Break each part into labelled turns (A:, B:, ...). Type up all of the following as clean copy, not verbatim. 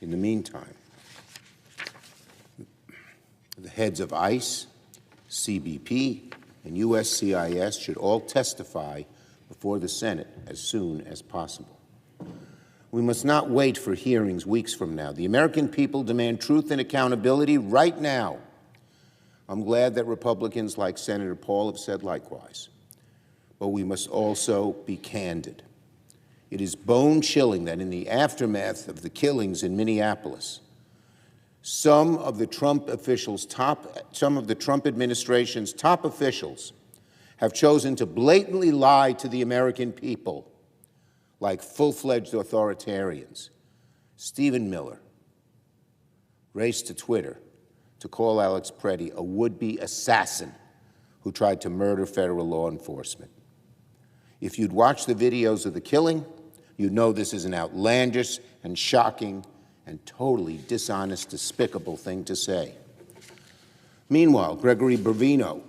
A: In the meantime, the heads of ICE, CBP, and USCIS should all testify before the Senate as soon as possible. We must not wait for hearings weeks from now. The American people demand truth and accountability right now. I'm glad that Republicans like Senator Paul have said likewise. But we must also be candid. It is bone-chilling that in the aftermath of the killings in Minneapolis, some of the Trump administration's top officials have chosen to blatantly lie to the American people like full-fledged authoritarians. Stephen Miller raced to Twitter to call Alex Preddy a would-be assassin who tried to murder federal law enforcement. If you'd watched the videos of the killing, you'd know this is an outlandish and shocking and totally dishonest, despicable thing to say. Meanwhile, Gregory Bravino,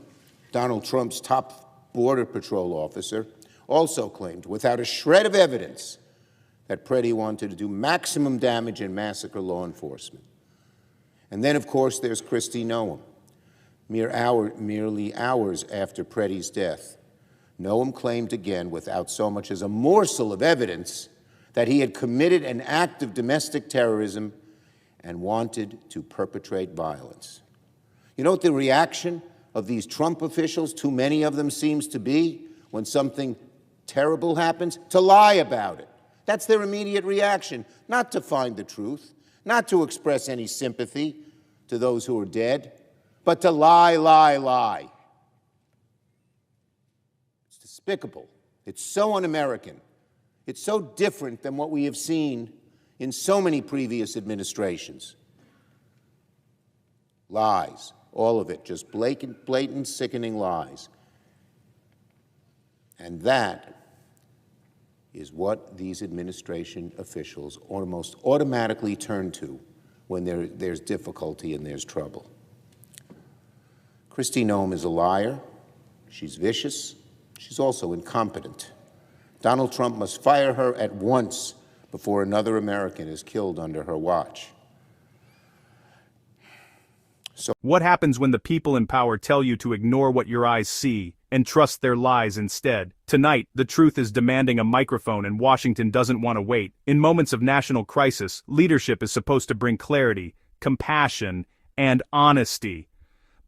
A: Donald Trump's top Border Patrol officer, also claimed, without a shred of evidence, that Preddy wanted to do maximum damage and massacre law enforcement. And then, of course, there's Kristi Noem. Merely hours after Preddy's death, Noem claimed again, without so much as a morsel of evidence, that he had committed an act of domestic terrorism and wanted to perpetrate violence. You know what the reaction of these Trump officials, too many of them, seems to be when something terrible happens? To lie about it. That's their immediate reaction, not to find the truth, not to express any sympathy to those who are dead, but to lie, lie, lie. It's despicable. It's so un-American. It's so different than what we have seen in so many previous administrations. Lies, all of it, just blatant, sickening lies. And that is what these administration officials almost automatically turn to when there's difficulty and there's trouble. Kristi Noem is a liar. She's vicious. She's also incompetent. Donald Trump must fire her at once before another American is killed under her watch. So,
B: what happens when the people in power tell you to ignore what your eyes see and trust their lies instead? Tonight, the truth is demanding a microphone and Washington doesn't want to wait. In moments of national crisis, leadership is supposed to bring clarity, compassion, and honesty.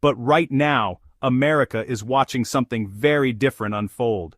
B: But right now, America is watching something very different unfold.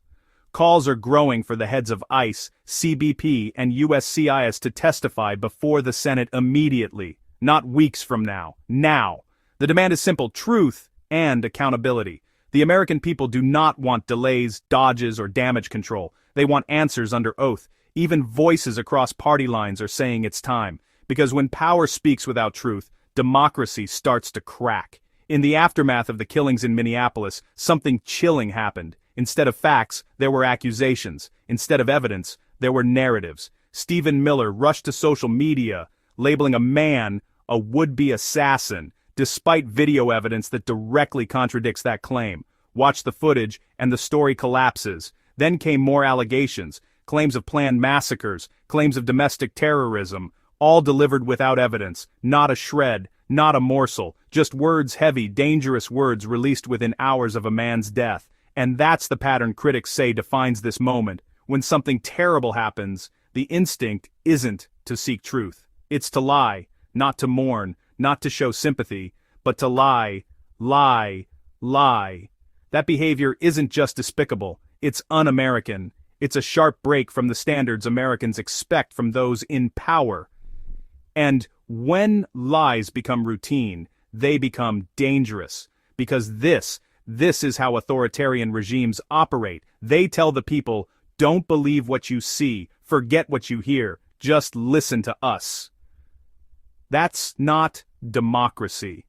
B: Calls are growing for the heads of ICE, CBP, and USCIS to testify before the Senate immediately, not weeks from now. Now. The demand is simple: truth and accountability. The American people do not want delays, dodges, or damage control. They want answers under oath. Even voices across party lines are saying it's time. Because when power speaks without truth, democracy starts to crack. In the aftermath of the killings in Minneapolis, something chilling happened. Instead of facts, there were accusations. Instead of evidence, there were narratives. Stephen Miller rushed to social media, labeling a man a would-be assassin, despite video evidence that directly contradicts that claim. Watch the footage, and the story collapses. Then came more allegations, claims of planned massacres, claims of domestic terrorism, all delivered without evidence, not a shred, not a morsel, just words, heavy, dangerous words released within hours of a man's death. And that's the pattern critics say defines this moment. When something terrible happens, the instinct isn't to seek truth. It's to lie, not to mourn, not to show sympathy, but to lie, lie, lie. That behavior isn't just despicable, it's un-American. It's a sharp break from the standards Americans expect from those in power. And when lies become routine, they become dangerous. Because this is how authoritarian regimes operate. They tell the people, don't believe what you see, forget what you hear, just listen to us. That's not democracy.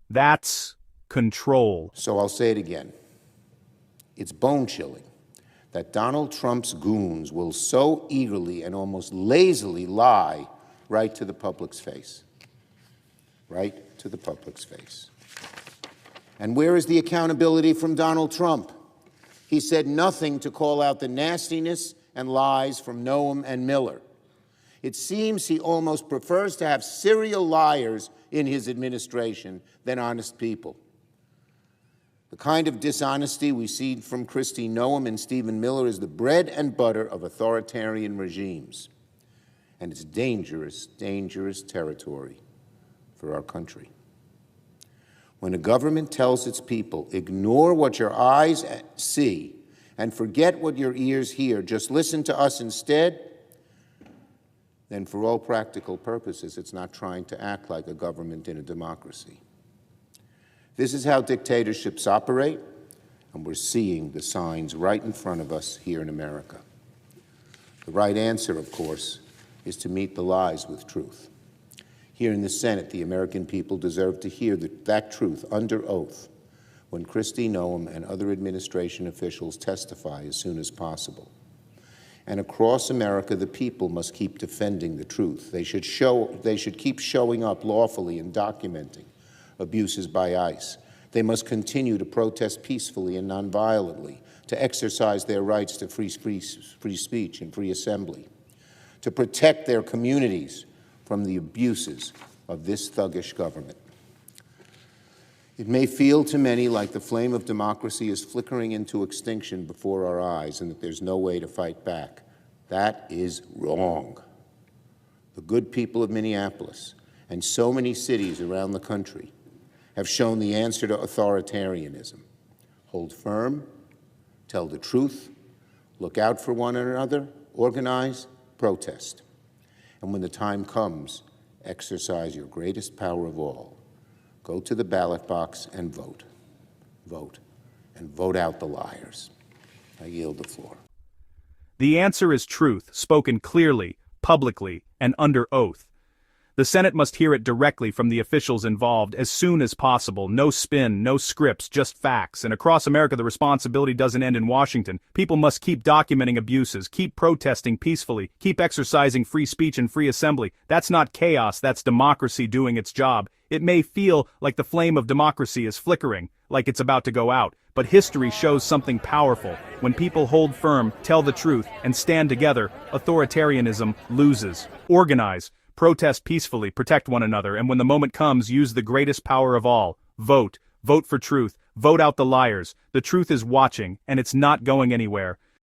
B: That's control.
A: So I'll say it again. It's bone-chilling that Donald Trump's goons will so eagerly and almost lazily lie right to the public's face. Right to the public's face. And where is the accountability from Donald Trump? He said nothing to call out the nastiness and lies from Noem and Miller. It seems he almost prefers to have serial liars in his administration than honest people. The kind of dishonesty we see from Kristi Noem and Stephen Miller is the bread and butter of authoritarian regimes. And it's dangerous, dangerous territory for our country. When a government tells its people, ignore what your eyes see and forget what your ears hear, just listen to us instead, then for all practical purposes, it's not trying to act like a government in a democracy. This is how dictatorships operate, and we're seeing the signs right in front of us here in America. The right answer, of course, is to meet the lies with truth. Here in the Senate, the American people deserve to hear that truth under oath when Kristi Noem and other administration officials testify as soon as possible. And across America, the people must keep defending the truth. They should keep showing up lawfully and documenting abuses by ICE. They must continue to protest peacefully and nonviolently, to exercise their rights to free speech and free assembly, to protect their communities from the abuses of this thuggish government. It may feel to many like the flame of democracy is flickering into extinction before our eyes and that there's no way to fight back. That is wrong. The good people of Minneapolis and so many cities around the country have shown the answer to authoritarianism. Hold firm, tell the truth, look out for one another, organize, protest. And when the time comes, exercise your greatest power of all. Go to the ballot box and vote. Vote, and vote out the liars. I yield the floor.
B: The answer is truth, spoken clearly, publicly, and under oath. The Senate must hear it directly from the officials involved as soon as possible. No spin, no scripts, just facts. And across America, the responsibility doesn't end in Washington. People must keep documenting abuses, keep protesting peacefully, keep exercising free speech and free assembly. That's not chaos, that's democracy doing its job. It may feel like the flame of democracy is flickering, like it's about to go out. But history shows something powerful. When people hold firm, tell the truth, and stand together, authoritarianism loses. Organize. Protest peacefully, protect one another, and when the moment comes, use the greatest power of all. Vote. Vote for truth. Vote out the liars. The truth is watching, and it's not going anywhere.